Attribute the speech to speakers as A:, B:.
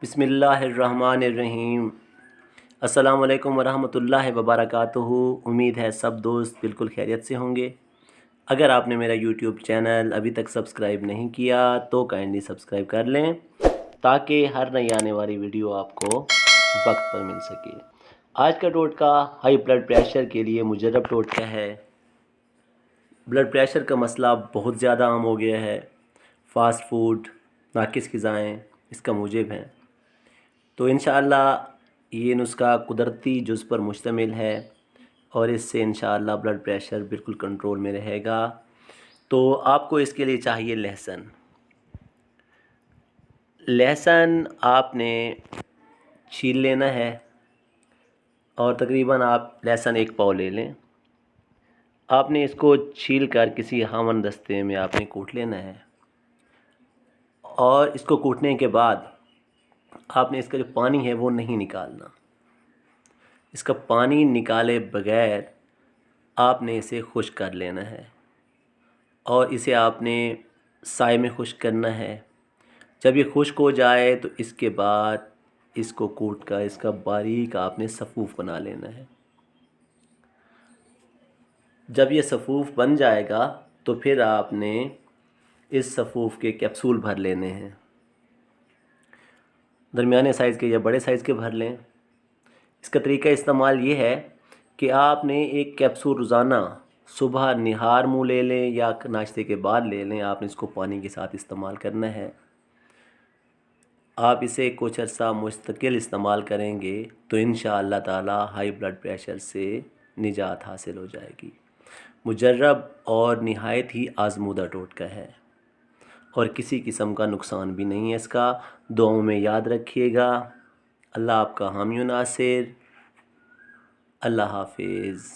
A: बिस्मिल्लाहिर्रहमानिर्रहीम। अस्सलामु अलैकुम वरहमतुल्लाहि वबरकातुहू। उम्मीद है सब दोस्त बिल्कुल खैरियत से होंगे। अगर आपने मेरा यूट्यूब चैनल अभी तक सब्सक्राइब नहीं किया तो काइंडली सब्सक्राइब कर लें ताकि हर नई आने वाली वीडियो आपको वक्त पर मिल सके। आज का टोटका हाई ब्लड प्रेशर के लिए मुजर्रब टोटका है। ब्लड प्रेशर का मसला बहुत ज़्यादा आम हो गया है। फ़ास्ट फूड, नाकिस ग़िज़ाएँ इसका मूजिब हैं। तो इंशाअल्लाह ये नुस्खा कुदरती जुज़ पर मुश्तमिल है और इससे इंशाअल्लाह ब्लड प्रेशर बिल्कुल कंट्रोल में रहेगा। तो आपको इसके लिए चाहिए लहसुन आपने छील लेना है और तकरीबन आप लहसुन 1 पाव ले लें। आपने इसको छील कर किसी हामन दस्ते में आपने कूट लेना है और इसको कूटने के बाद आपने इसका जो पानी है वो नहीं निकालना। इसका पानी निकाले बगैर आपने इसे खुश्क कर लेना है और इसे आपने साए में खुश्क करना है। जब ये खुश्क हो जाए तो इसके बाद इसको कूट कर इसका बारीक आपने सफ़ूफ़ बना लेना है। जब ये सफ़ूफ़ बन जाएगा तो फिर आपने इस सफ़ूफ़ के कैप्सूल भर लेने हैं। दरमियाने साइज़ के या बड़े साइज़ के भर लें। इसका तरीका इस्तेमाल ये है कि आपने एक कैप्सूल रोज़ाना सुबह निहार मुँह ले लें या नाश्ते के बाद ले लें। आपने इसको पानी के साथ इस्तेमाल करना है। आप इसे कुछ अर्सा मुस्तकिल इस्तेमाल करेंगे तो इंशाअल्लाह ताला हाई ब्लड प्रेशर से निजात हासिल हो जाएगी। मुजर्रब और निहायत ही आज़मूदा टोटका है और किसी किस्म का नुकसान भी नहीं है इसका। दुआओं में याद रखिएगा। अल्लाह आपका हामी व नासिर। अल्लाह हाफिज़।